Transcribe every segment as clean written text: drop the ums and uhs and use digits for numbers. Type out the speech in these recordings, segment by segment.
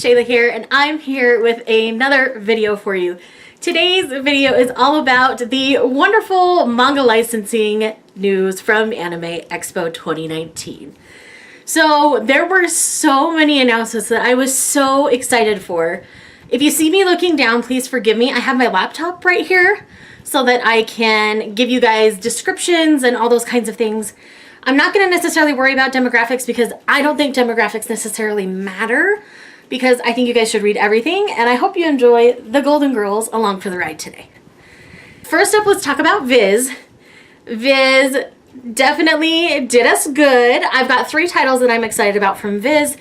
Shayla here, and I'm here with another video for you. Today's video is all about the wonderful manga licensing news from Anime Expo 2019. So there were so many announcements that I was so excited for. If you see me looking down, please forgive me. I have my laptop right here so that I can give you guys descriptions and all those kinds of things. I'm not going to necessarily worry about demographics because I don't think demographics necessarily matter, because I think you guys should read everything, and I hope you enjoy the Golden Girls along for the ride today. First up, let's talk about Viz. Viz definitely did us good. I've got 3 titles that I'm excited about from Viz.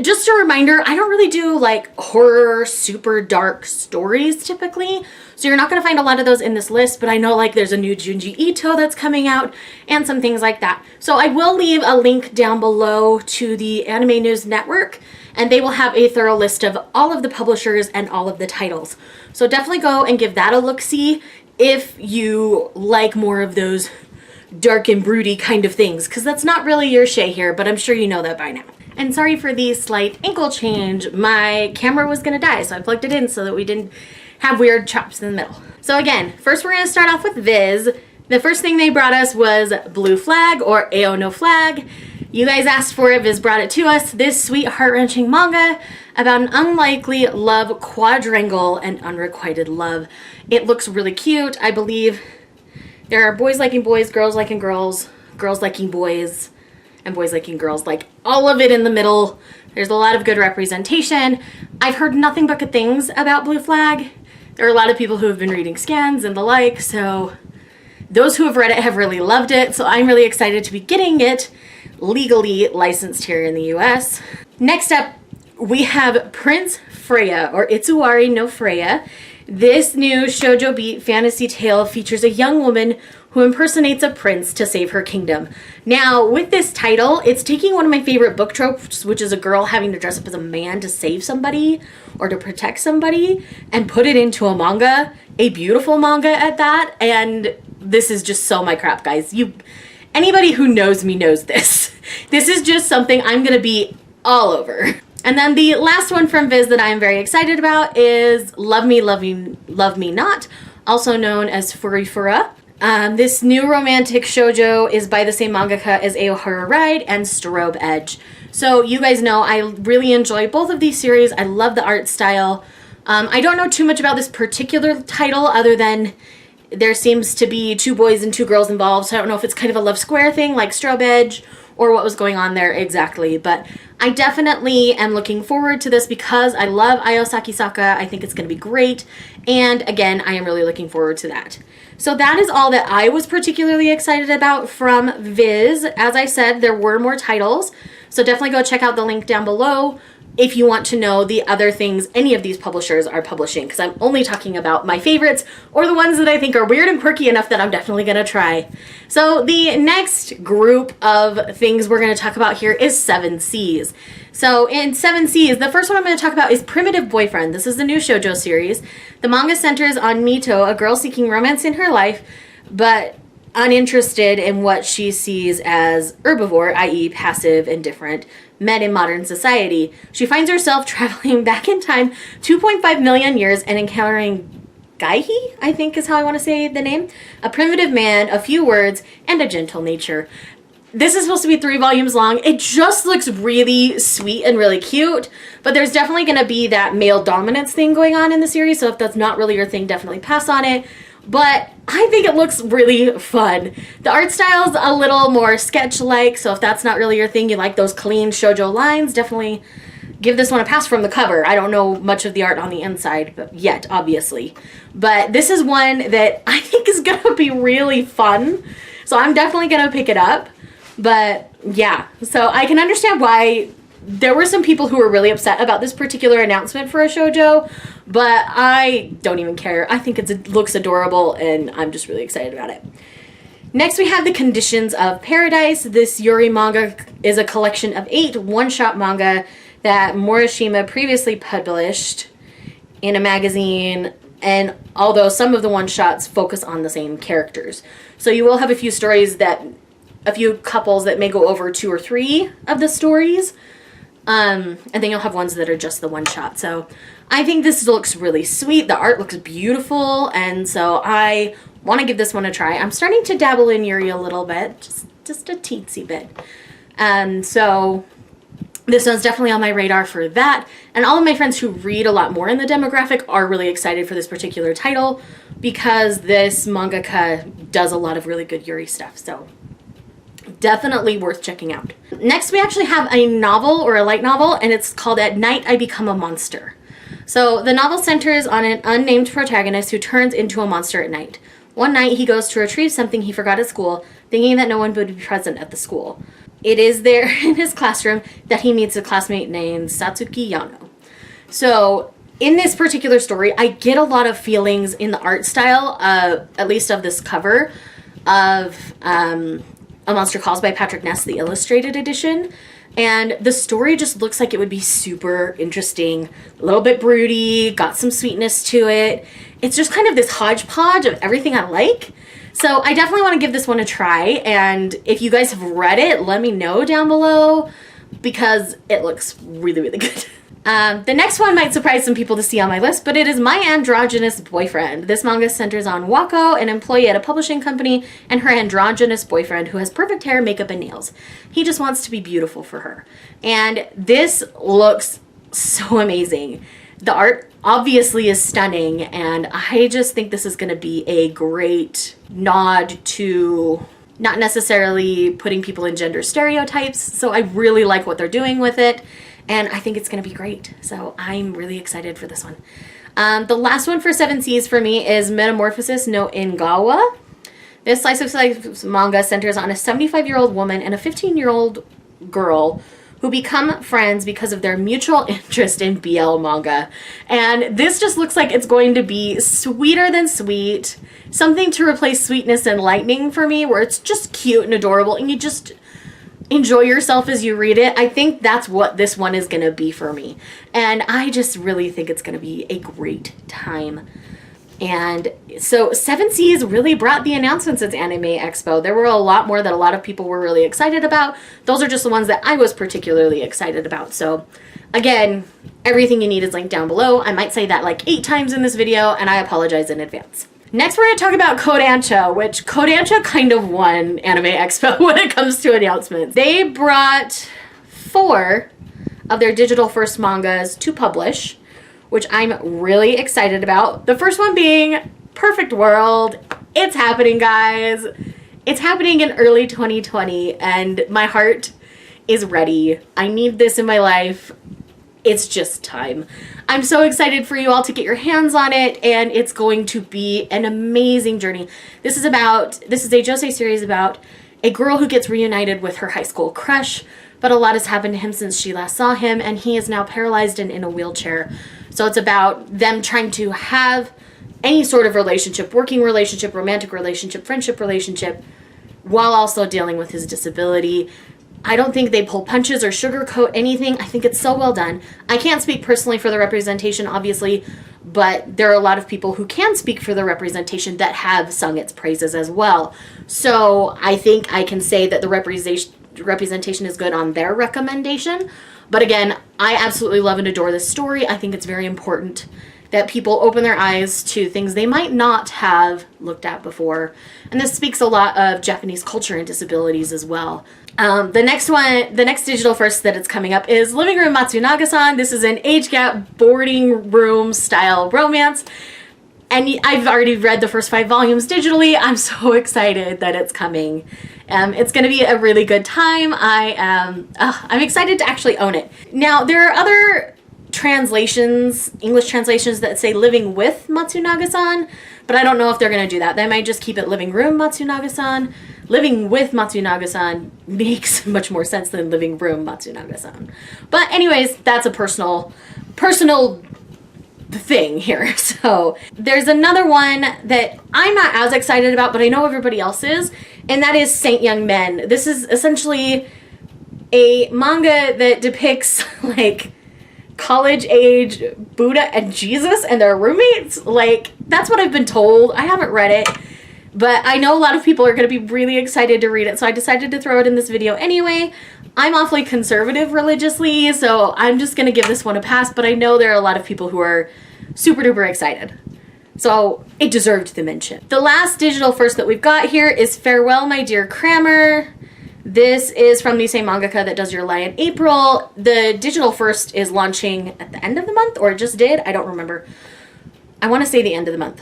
Just a reminder, I don't really do like horror, super dark stories typically, so you're not going to find a lot of those in this list, but I know like there's a new Junji Ito that's coming out and some things like that. So I will leave a link down below to the Anime News Network, and they will have a thorough list of all of the publishers and all of the titles. So definitely go and give that a look-see if you like more of those dark and broody kind of things, because that's not really your Shay here, but I'm sure you know that by now. And sorry for the slight ankle change. My camera was gonna die, so I plugged it in so that we didn't have weird chops in the middle. So again, first we're gonna start off with Viz. The first thing they brought us was Blue Flag, or AO No Flag. You guys asked for it, Viz brought it to us. This sweet, heart-wrenching manga about an unlikely love quadrangle and unrequited love. It looks really cute. I believe there are boys liking boys, girls liking girls, girls liking boys, and boys liking girls, like all of it in the middle. There's a lot of good representation. I've heard nothing but good things about Blue Flag. There are a lot of people who have been reading scans and the like, so those who have read it have really loved it, so I'm really excited to be getting it legally licensed here in the US. Next up, we have Prince Freya, or Itsuwari no Freya. This new shoujo beat fantasy tale features a young woman who impersonates a prince to save her kingdom. Now, with this title, it's taking one of my favorite book tropes, which is a girl having to dress up as a man to save somebody or to protect somebody, and put it into a manga, a beautiful manga at that, and this is just so my crap, guys. Anybody who knows me knows this. This is just something I'm gonna be all over. And then the last one from Viz that I'm very excited about is Love Me, Love Me Not, also known as Furifura. This new romantic shoujo is by the same mangaka as Aoharu Ride and Strobe Edge. So you guys know I really enjoy both of these series. I love the art style. I don't know too much about this particular title other than there seems to be 2 boys and 2 girls involved, so I don't know if it's kind of a love square thing like Strobe Edge or what was going on there exactly, but I definitely am looking forward to this because I love Ayo Sakisaka. I think it's going to be great, and again, I am really looking forward to that. So that is all that I was particularly excited about from Viz. As I said, there were more titles, so definitely go check out the link down below if you want to know the other things any of these publishers are publishing, because I'm only talking about my favorites or the ones that I think are weird and quirky enough that I'm definitely going to try. So the next group of things we're going to talk about here is 7 Seas. So in 7 Seas, the first one I'm going to talk about is Primitive Boyfriend. This is the new shoujo series. The manga centers on Mito, a girl seeking romance in her life, but uninterested in what she sees as herbivore, i.e. passive, indifferent men in modern society. She finds herself traveling back in time 2.5 million years and encountering Gaihi, I think is how I want to say the name, a primitive man, a few words, and a gentle nature. This is supposed to be 3 volumes long. It just looks really sweet and really cute, but there's definitely going to be that male dominance thing going on in the series, so if that's not really your thing, definitely pass on it. But I think it looks really fun. The art style's a little more sketch-like, so if that's not really your thing, you like those clean shoujo lines, definitely give this one a pass from the cover. I don't know much of the art on the inside but yet, obviously. But this is one that I think is going to be really fun, so I'm definitely going to pick it up. But yeah, so I can understand why there were some people who were really upset about this particular announcement for a shoujo, but I don't even care. I think it looks adorable, and I'm just really excited about it. Next, we have The Conditions of Paradise. This Yuri manga is a collection of 8 one-shot manga that Morishima previously published in a magazine, and although some of the one-shots focus on the same characters. So you will have a few stories a few couples that may go over 2 or 3 of the stories, And then you'll have ones that are just the one shot. So I think this looks really sweet. The art looks beautiful. And so I want to give this one a try. I'm starting to dabble in Yuri a little bit, just a teensy bit. And so this one's definitely on my radar for that. And all of my friends who read a lot more in the demographic are really excited for this particular title because this mangaka does a lot of really good Yuri stuff. So definitely worth checking out. Next, we actually have a novel, or a light novel, and it's called At Night I Become a Monster. So the novel centers on an unnamed protagonist who turns into a monster at night. One night he goes to retrieve something he forgot at school, thinking that no one would be present at the school. It is there in his classroom that he meets a classmate named Satsuki Yano. So in this particular story, I get a lot of feelings in the art style, at least of this cover, of A Monster Calls by Patrick Ness, the illustrated edition. And the story just looks like it would be super interesting, a little bit broody, got some sweetness to it. It's just kind of this hodgepodge of everything I like. So I definitely want to give this one a try. And if you guys have read it, let me know down below because it looks really, really good. The next one might surprise some people to see on my list, but it is My Androgynous Boyfriend. This manga centers on Wako, an employee at a publishing company, and her androgynous boyfriend who has perfect hair, makeup, and nails. He just wants to be beautiful for her. And this looks so amazing. The art obviously is stunning, and I just think this is going to be a great nod to not necessarily putting people in gender stereotypes. So I really like what they're doing with it. And I think it's going to be great. So I'm really excited for this one. The last one for 7 Seas for me is Metamorphosis no Engawa. This slice of life manga centers on a 75-year-old woman and a 15-year-old girl who become friends because of their mutual interest in BL manga. And this just looks like it's going to be sweeter than sweet. Something to replace sweetness and lightning for me, where it's just cute and adorable and you just enjoy yourself as you read it. I think that's what this one is going to be for me. And I just really think it's going to be a great time. And so 7 Seas really brought the announcements at Anime Expo. There were a lot more that a lot of people were really excited about. Those are just the ones that I was particularly excited about. So again, everything you need is linked down below. I might say that like 8 times in this video, and I apologize in advance. Next, we're going to talk about Kodansha, which Kodansha kind of won Anime Expo when it comes to announcements. They brought 4 of their digital first mangas to publish, which I'm really excited about. The first one being Perfect World. It's happening, guys. It's happening in early 2020, and my heart is ready. I need this in my life. It's just time. I'm so excited for you all to get your hands on it, and it's going to be an amazing journey. This is a josei series about a girl who gets reunited with her high school crush, but a lot has happened to him since she last saw him, and he is now paralyzed and in a wheelchair. So it's about them trying to have any sort of relationship, working relationship, romantic relationship, friendship relationship, while also dealing with his disability. I don't think they pull punches or sugarcoat anything. I think it's so well done. I can't speak personally for the representation, obviously, but there are a lot of people who can speak for the representation that have sung its praises as well. So I think I can say that the representation is good on their recommendation. But again, I absolutely love and adore this story. I think it's very important that people open their eyes to things they might not have looked at before. And this speaks a lot of Japanese culture and disabilities as well. The next digital first that it's coming up is Living Room Matsunaga-san. This is an age gap boarding room style romance. And I've already read the first 5 volumes digitally. I'm so excited that it's coming. It's going to be a really good time. I'm excited to actually own it. Now, there are other translations, English translations that say Living with Matsunaga-san, but I don't know if they're going to do that. They might just keep it Living Room Matsunaga-san. Living with Matsunaga-san makes much more sense than Living Room Matsunaga-san. But anyways, that's a personal thing here. So there's another one that I'm not as excited about, but I know everybody else is, and that is Saint Young Men. This is essentially a manga that depicts like college age Buddha and Jesus and their roommates. Like, that's what I've been told. I haven't read it, But I know a lot of people are going to be really excited to read it, so I decided to throw it in this video anyway. I'm awfully conservative religiously, so I'm just going to give this one a pass, but I know there are a lot of people who are super duper excited. So it deserved the mention. The last digital first that we've got here is Farewell, My Dear Crammer. This is from the same mangaka that does Your Lie in April. The digital first is launching at the end of the month, or it just did. I don't remember. I want to say the end of the month.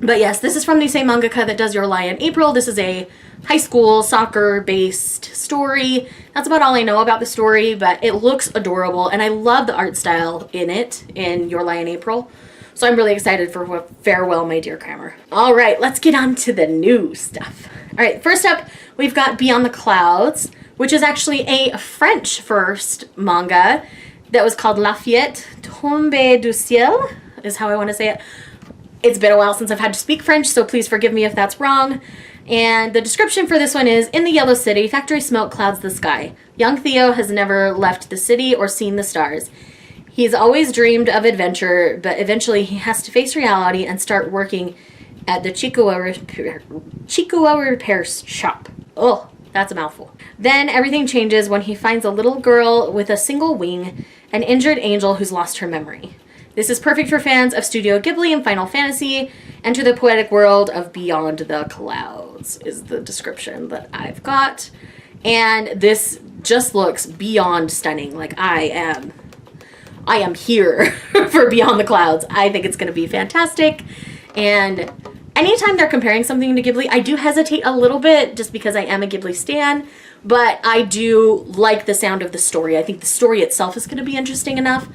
But yes, this is from the same mangaka that does Your Lie in April. This is a high school soccer-based story. That's about all I know about the story, but it looks adorable, and I love the art style in it, in Your Lie in April. So I'm really excited for Farewell, My Dear Crammer. All right, let's get on to the new stuff. All right, first up, we've got Beyond the Clouds, which is actually a French first manga that was called La Fillette Tombée du Ciel, is how I want to say it. It's been a while since I've had to speak French, so please forgive me if that's wrong. And the description for this one is, in the yellow city, factory smoke clouds the sky. Young Theo has never left the city or seen the stars. He's always dreamed of adventure, but eventually he has to face reality and start working at the Chicoa repair shop. Oh, that's a mouthful. Then everything changes when he finds a little girl with a single wing, an injured angel who's lost her memory. This is perfect for fans of Studio Ghibli and Final Fantasy. Enter the poetic world of Beyond the Clouds is the description that I've got. And this just looks beyond stunning. Like, I am here for Beyond the Clouds. I think it's going to be fantastic. And anytime they're comparing something to Ghibli, I do hesitate a little bit just because I am a Ghibli stan. But I do like the sound of the story. I think the story itself is going to be interesting enough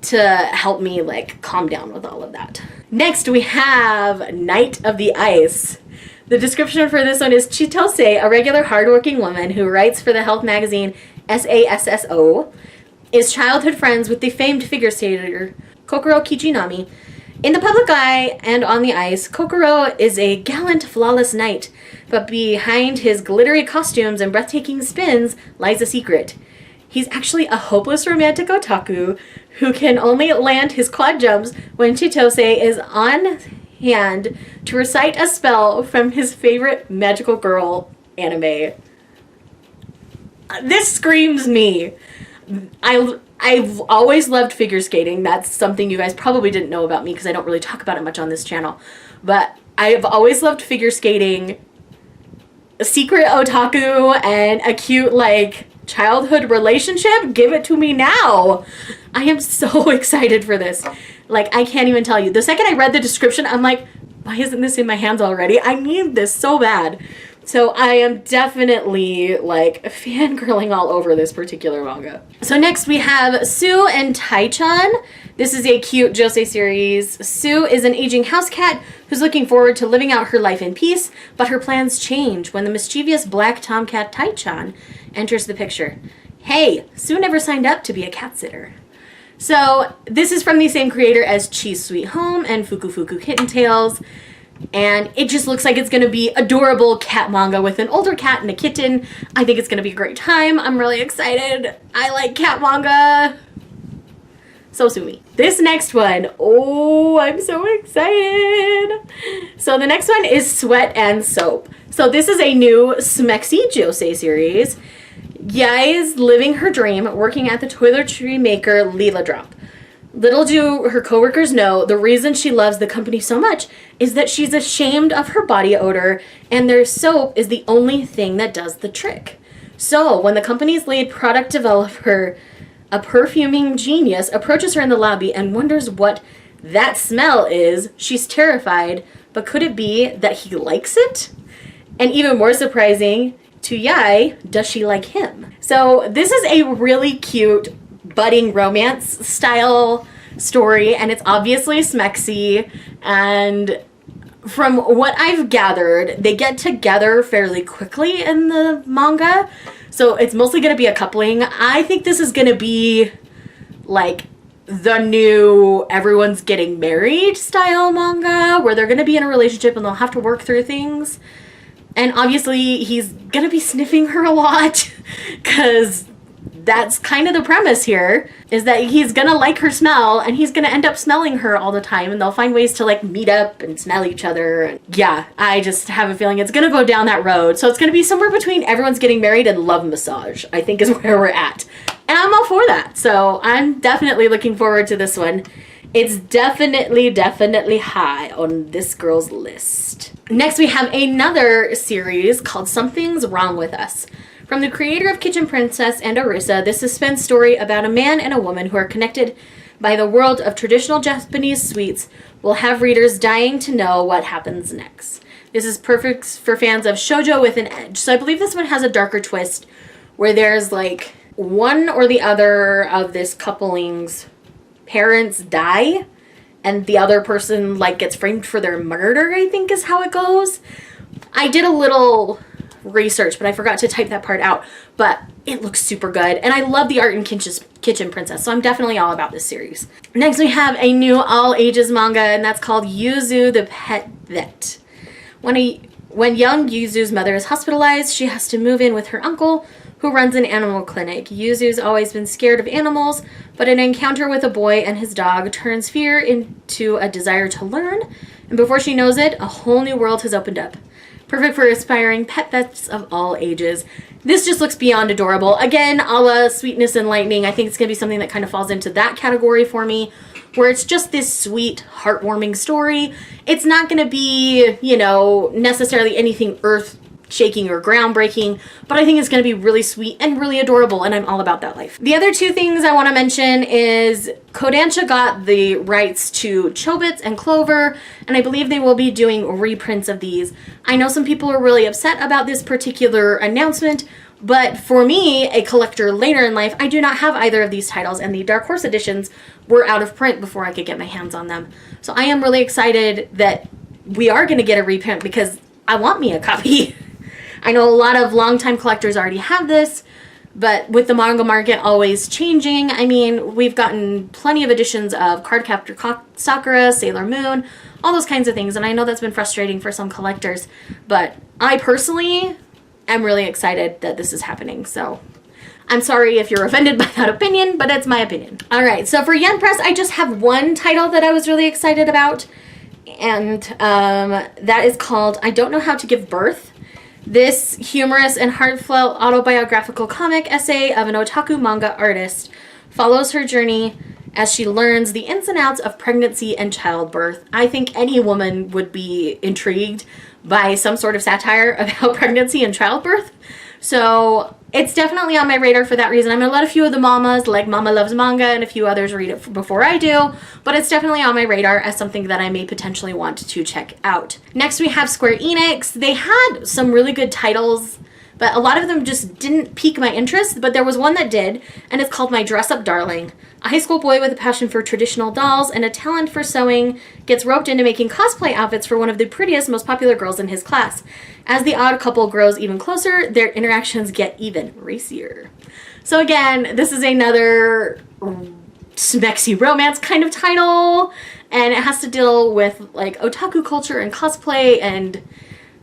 to help me like calm down with all of that. Next we have Night of the Ice. The description for this one is Chitose, a regular hardworking woman who writes for the health magazine SASSO, is childhood friends with the famed figure skater Kokoro Kijinami. In the public eye and on the ice, Kokoro is a gallant, flawless knight, but behind his glittery costumes and breathtaking spins lies a secret. He's actually a hopeless romantic otaku who can only land his quad jumps when Chitose is on hand to recite a spell from his favorite magical girl anime. This screams me. I've always loved figure skating. That's something you guys probably didn't know about me because I don't really talk about it much on this channel. But I've always loved figure skating, a secret otaku, and a cute, like, childhood relationship. Give it to me now. I am so excited for this. Like, I can't even tell you. The second I read the description, I'm like, why isn't this in my hands already? I need this so bad. So I am definitely like fangirling all over this particular manga. So next we have Sue and Tai-chan. This is a cute josei series. Sue is an aging house cat who's looking forward to living out her life in peace, but her plans change when the mischievous black tomcat Tai-chan enters the picture. Hey, Sue never signed up to be a cat sitter. So this is from the same creator as Chi's Sweet Home and Fuku Fuku Kitten Tales. And it just looks like it's going to be adorable cat manga with an older cat and a kitten. I think it's going to be a great time. I'm really excited. I like cat manga. So sue me. This next one, oh, I'm so excited. So the next one is Sweat and Soap. So this is a new Smexy josei series. Yai is living her dream working at the toiletry maker Lila Drop. Little do her coworkers know, the reason she loves the company so much is that she's ashamed of her body odor, and their soap is the only thing that does the trick. So when the company's lead product developer, a perfuming genius, approaches her in the lobby and wonders what that smell is, she's terrified, but could it be that he likes it? And even more surprising to Yai, does she like him? So this is a really cute budding romance style story, and it's obviously Smexy, and from what I've gathered, they get together fairly quickly in the manga, so it's mostly going to be a coupling. I think this is going to be like the new everyone's getting married style manga where they're going to be in a relationship and they'll have to work through things, and obviously he's going to be sniffing her a lot because that's kind of the premise here, is that he's gonna like her smell and he's gonna end up smelling her all the time, and they'll find ways to like meet up and smell each other. And yeah, I just have a feeling it's gonna go down that road. So it's gonna be somewhere between Everyone's Getting Married and Love Massage, I think is where we're at. And I'm all for that. So I'm definitely looking forward to this one. It's definitely high on this girl's list. Next, we have another series called Something's Wrong With Us. From the creator of Kitchen Princess and Arisa, this suspense story about a man and a woman who are connected by the world of traditional Japanese sweets will have readers dying to know what happens next. This is perfect for fans of shoujo with an edge. So I believe this one has a darker twist where there's like one or the other of this coupling's parents die and the other person like gets framed for their murder, I think is how it goes. I did a little research, but I forgot to type that part out, but it looks super good and I love the art in Kitchen Princess, so I'm definitely all about this series. Next, we have a new all ages manga, and that's called Yuzu the Pet Vet. When young Yuzu's mother is hospitalized, she has to move in with her uncle who runs an animal clinic. Yuzu's always been scared of animals, but an encounter with a boy and his dog turns fear into a desire to learn, and before she knows it, a whole new world has opened up. Perfect for aspiring pet vets of all ages. This just looks beyond adorable. Again, a la Sweetness and Lightning, I think it's going to be something that kind of falls into that category for me, where it's just this sweet, heartwarming story. It's not going to be, you know, necessarily anything earth-shaking or groundbreaking, but I think it's going to be really sweet and really adorable, and I'm all about that life. The other two things I want to mention is Kodansha got the rights to Chobits and Clover, and I believe they will be doing reprints of these. I know some people are really upset about this particular announcement, but for me, a collector later in life, I do not have either of these titles, and the Dark Horse editions were out of print before I could get my hands on them. So I am really excited that we are going to get a reprint because I want me a copy. I know a lot of longtime collectors already have this, but with the manga market always changing, I mean, we've gotten plenty of editions of Cardcaptor Sakura, Sailor Moon, all those kinds of things, and I know that's been frustrating for some collectors, but I personally am really excited that this is happening, so I'm sorry if you're offended by that opinion, but it's my opinion. All right, so for Yen Press, I just have one title that I was really excited about, and that is called I Don't Know How to Give Birth. This humorous and heartfelt autobiographical comic essay of an otaku manga artist follows her journey as she learns the ins and outs of pregnancy and childbirth. I think any woman would be intrigued by some sort of satire about pregnancy and childbirth. So it's definitely on my radar for that reason. I'm going to let a few of the mamas, like Mama Loves Manga, and a few others read it before I do, but it's definitely on my radar as something that I may potentially want to check out. Next, we have Square Enix. They had some really good titles, but a lot of them just didn't pique my interest, but there was one that did, and it's called My Dress Up Darling. A high school boy with a passion for traditional dolls and a talent for sewing gets roped into making cosplay outfits for one of the prettiest, most popular girls in his class. As the odd couple grows even closer, their interactions get even racier. So again, this is another smexy romance kind of title, and it has to deal with like otaku culture and cosplay and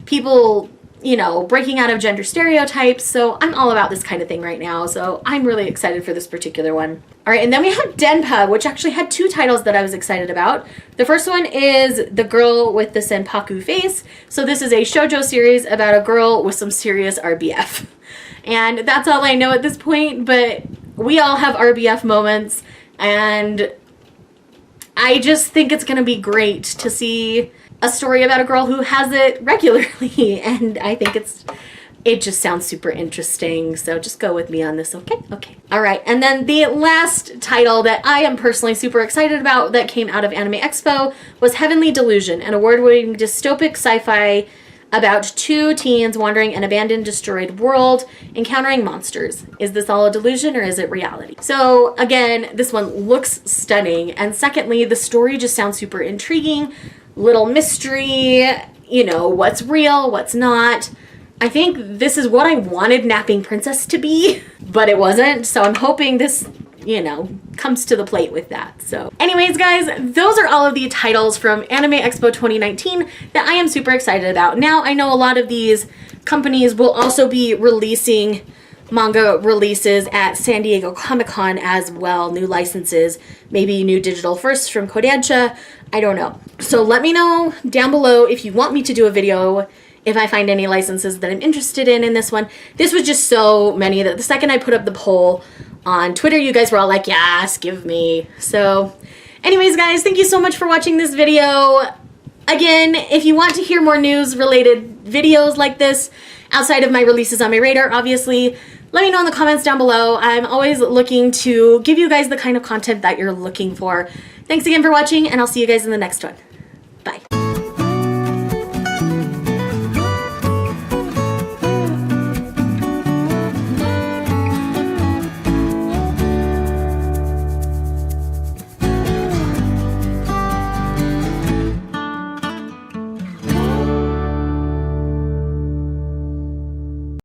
people, you know, breaking out of gender stereotypes. So I'm all about this kind of thing right now. So I'm really excited for this particular one. All right, and then we have Denpa, which actually had two titles that I was excited about. The first one is The Girl with the Senpaku Face. So this is a shoujo series about a girl with some serious RBF. And that's all I know at this point, but we all have RBF moments, and I just think it's going to be great to see a story about a girl who has it regularly, and I think it just sounds super interesting, so just go with me on this, okay? Okay. All right, and then the last title that I am personally super excited about that came out of Anime Expo was Heavenly Delusion, an award-winning dystopic sci-fi about two teens wandering an abandoned, destroyed world, encountering monsters. Is this all a delusion or is it reality? So again, this one looks stunning, and secondly, the story just sounds super intriguing, little mystery, you know, what's real, what's not. I think this is what I wanted Napping Princess to be, but it wasn't, so I'm hoping this, you know, comes to the plate with that. So anyways, guys, those are all of the titles from Anime Expo 2019 that I am super excited about. Now, I know a lot of these companies will also be releasing manga releases at San Diego Comic-Con as well, new licenses, maybe new digital firsts from Kodansha, I don't know. So let me know down below if you want me to do a video, if I find any licenses that I'm interested in this one. This was just so many that the second I put up the poll on Twitter, you guys were all like, yes, give me. So anyways, guys, thank you so much for watching this video. Again, if you want to hear more news related videos like this, outside of my releases on my radar, obviously, let me know in the comments down below. I'm always looking to give you guys the kind of content that you're looking for. Thanks again for watching, and I'll see you guys in the next one.